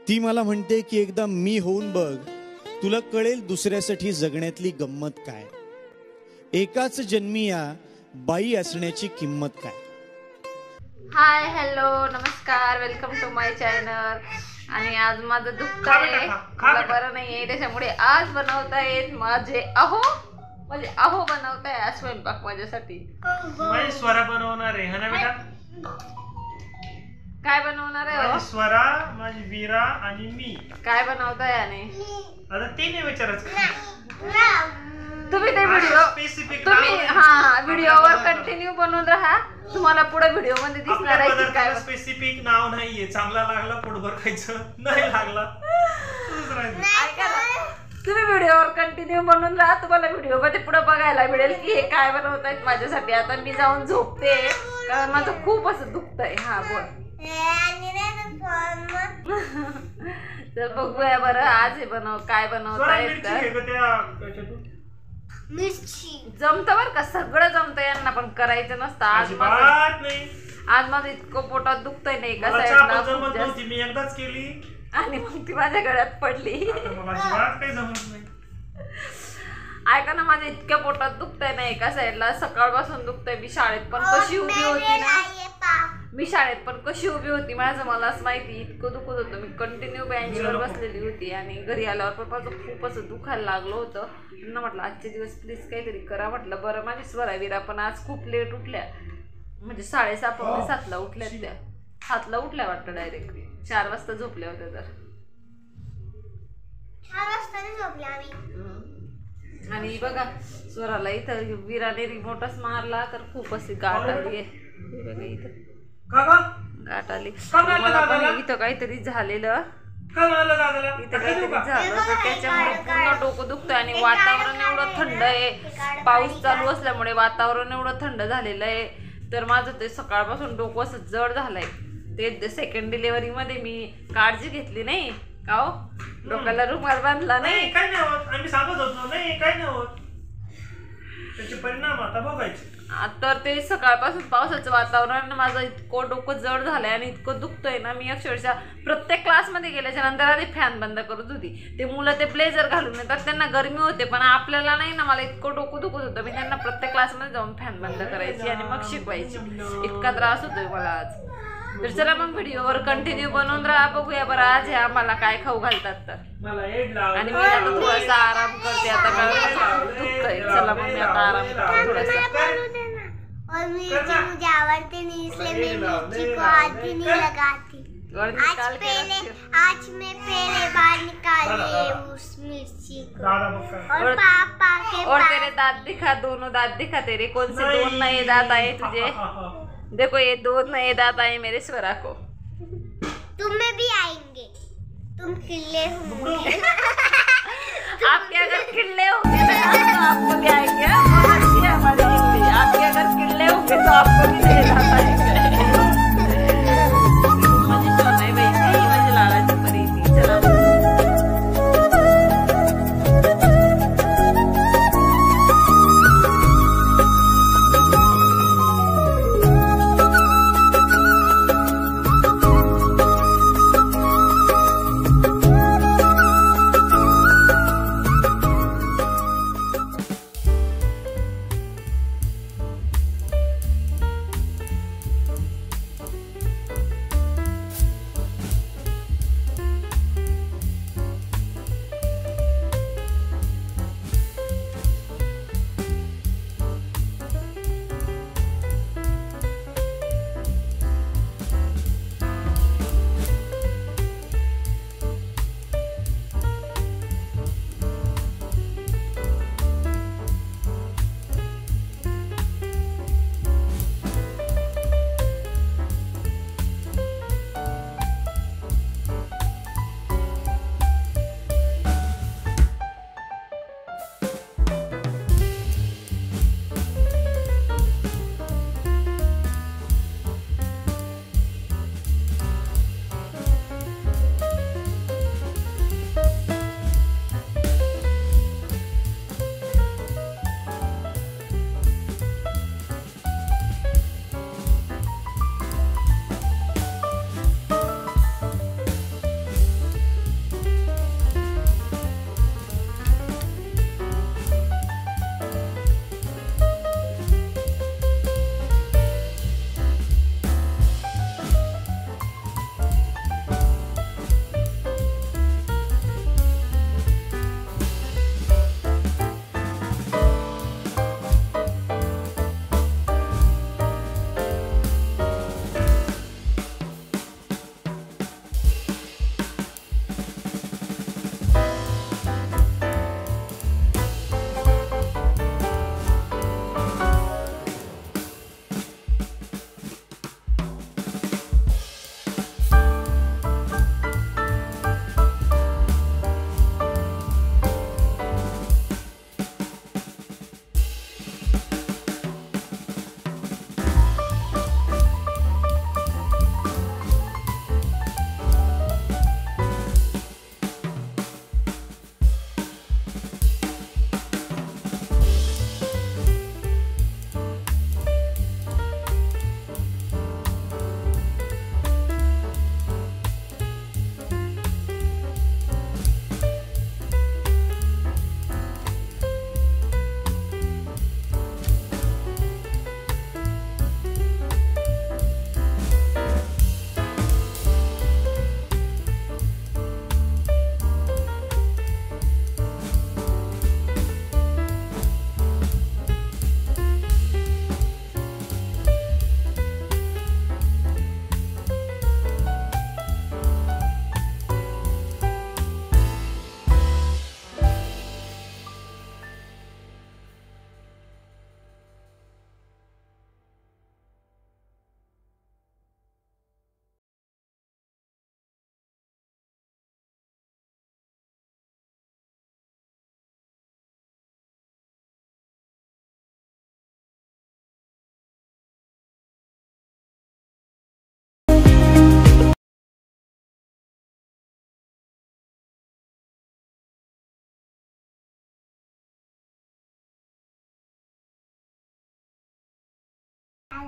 ती मला म्हणते की एकदा मी होऊन बघ, तुला कळेल दुसऱ्यासाठी जगण्यातली गंमत काय. एकाच जन्मी या बाई असण्याची किंमत काय. हाय, हॅलो, नमस्कार, वेलकम टू माय चॅनल. आणि आज माझं दुःख आहे, मला बरं नाहीये, त्याच्यामुळे आज बनवतायत माझे अहो बनवताय आज स्वयंपाक माझ्यासाठी. माझी स्वरा बनवणार आहे हा ना बेटा. काय बनवणार आहे? माझी स्वरा, माझी वीरा आणि मी. काय बनवताय? आणि आता ते नाही विचारायचं. तुम्ही ते व्हिडिओवर कंटिन्यू बनवून राहा, तुम्हाला पुढे व्हिडिओ मध्ये दिसणार आहे की काय. स्पेसिफिक नाव नाहीये. चांगला लागला पोटभर खायचं, नाही लागला ऐका ना, तुम्ही व्हिडिओवर कंटिन्यू बनवून राहा, तुम्हाला व्हिडिओ मध्ये पुढे बघायला मिळेल की हे काय बनवतायत माझ्यासाठी. आता मी जाऊन झोपते कारण माझं खूप असं दुखतंय. हा बोल. तर बघूया बरं आज हे काय बनवतायत. जमत बर का, सगळं जमतं यांना, पण करायचं नसतं. आज माझं इतकं पोटात दुखतंय नाही का साईडला, मी एकदाच केली आणि मग ती माझ्या गळ्यात पडली. ऐका ना, माझ्या इतक्या पोटात दुखतंय ना एका साईडला, सकाळपासून दुखतंय. मी शाळेत पण कशी उभी होती माझं मलाच माहिती, इतकं दुखत होतं. मी कंटिन्यू बेंचवर बसलेली होती आणि घरी आल्यावर पप्पाचं खूप असं दुखायला लागलं होतं. त्यांना म्हटलं आजचे दिवस प्लीज काहीतरी करा. म्हटलं बरं. माझी स्वरावीरा पण आज खूप लेट उठल्या, म्हणजे 6:30 उठल्या. त्या 7ला उठल्या वाटतं, डायरेक्ट 4 वाजता झोपल्या होत्या. तर 4 वाजता झोपल्या आम्ही. आणि बघा, स्वराला इथं वीराने रिमोटच मारला तर खूप अशी गाठ आली आहे. बघा इथं गाठ आली. मला पण इथं काहीतरी झालेलं, इथं काहीतरी झालं, तर त्याच्यामुळे पूर्ण डोकं दुखतं. आणि वातावरण एवढं थंड आहे, पाऊस चालू असल्यामुळे वातावरण एवढं थंड झालेलं आहे. तर माझं ते सकाळपासून डोकं असं जड झालंय. ते सेकंड डिलिव्हरी मध्ये मी काळजी घेतली नाही का हो, डोक्याला रुमाल बांधला नाही. काय नाही होत, आम्ही सांगत होतो नाही काय नाही होत, त्याचे परिणाम आता बघायचे. तर ते सकाळपासून पावसाचं वातावरण, माझं इतकं डोकं जड झालंय आणि इतकं दुखतंय ना. मी अक्षरशः प्रत्येक क्लासमध्ये गेल्याच्या नंतर आधी फॅन बंद करत होती. ते मुलं ते ब्लेझर घालून येतात, त्यांना गरमी होते, पण आपल्याला नाही ना. मला इतकं डोकं दुखत होतं, मी त्यांना प्रत्येक क्लासमध्ये जाऊन फॅन बंद करायची आणि मग शिकवायची. इतका त्रास होतोय मला आज. तर चला मग व्हिडिओवर कंटिन्यू बनवून राहा, बघूया बरं आज हे आम्हाला काय खाऊ घालतात. तर आणि मी आता थोडासा आराम करते, आता मला दुखतंय. चला मग मी आता आराम करते थोडासा. और मिर्ची मुझे आवड़ती नहीं, इसलिए मैं मिर्ची को हाथ भी नहीं लगाती. आज मैं पहले बार निकाली उस मिर्ची को. और पापा के और तेरे दांत दिखा, दोनों दांत दिखा तेरे. कौन से 2 नए दांत आए तुझे? देखो ये 2 नए दांत आए मेरे स्वरा को. तुम्हें भी आएंगे, तुम किल्ले होंगे. आपके अगर किल्ले होंगे तो आपको भी आएंगे. अच्छी है हमारी हिंदी. आपके अगर किल्ले होंगे तो आपको भी नए दांत आएंगे. माझी सोनाई बाई ती माझी लाडाची परी ती. चला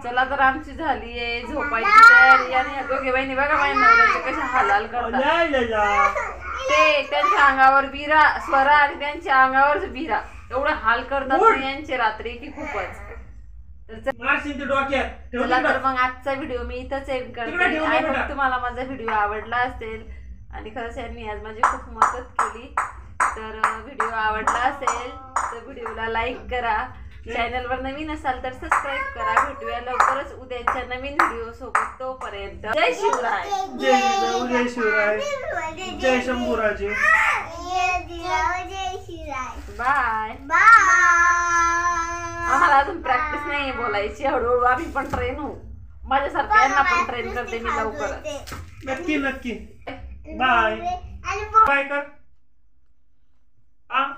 चला तर आमची झाली आहे झोपायची तयारी आणि ह्या दोघे बहिणी बघा माझ्या नवऱ्याचे कशा हालाल करतात. ते त्यांच्या अंगावर बिरा स्वरा आणि त्यांच्या अंगावर बिरा एवढं हाल करतात ना यांचे रात्री की खूपच. चला तर मग आजचा व्हिडिओ मी इथंच एंड करते. आय होप तुम्हाला माझा व्हिडिओ आवडला असेल आणि खरंच यांनी आज माझी खूप मदत केली. तर व्हिडिओ आवडला असेल तर व्हिडिओला लाईक करा. चॅनलवर नवीन असाल तर सबस्क्राईब करा. भेटूया लवकरच उद्याच्या नवीन व्हिडिओ सोबत. तोपर्यंत जय शिवराय. जय शिवराय. जय शंभूराजे. बाय. आम्हाला अजून प्रॅक्टिस नाही बोलायची. हळूहळू आम्ही पण ट्रेन होऊ. माझ्यासारख्या यांना पण ट्रेन करते मी लवकरच. नक्की नक्की. बाय बाय कर.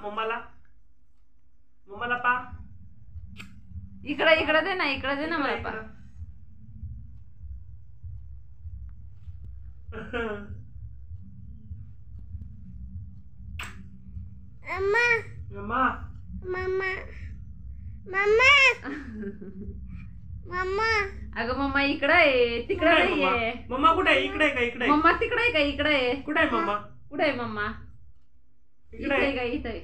मम्माला पा. इकडे दे ना मला पा. मम्मा अगं मम्मा इकडे आहे तिकडे नाहीये. मम्मा कुठे आहे? इकडे का? इकडे मम्मा तिकडे आहे का? इकडे आहे. कुठे आहे मम्मा? कुठे आहे मम्मा? इकडे आहे का? इथे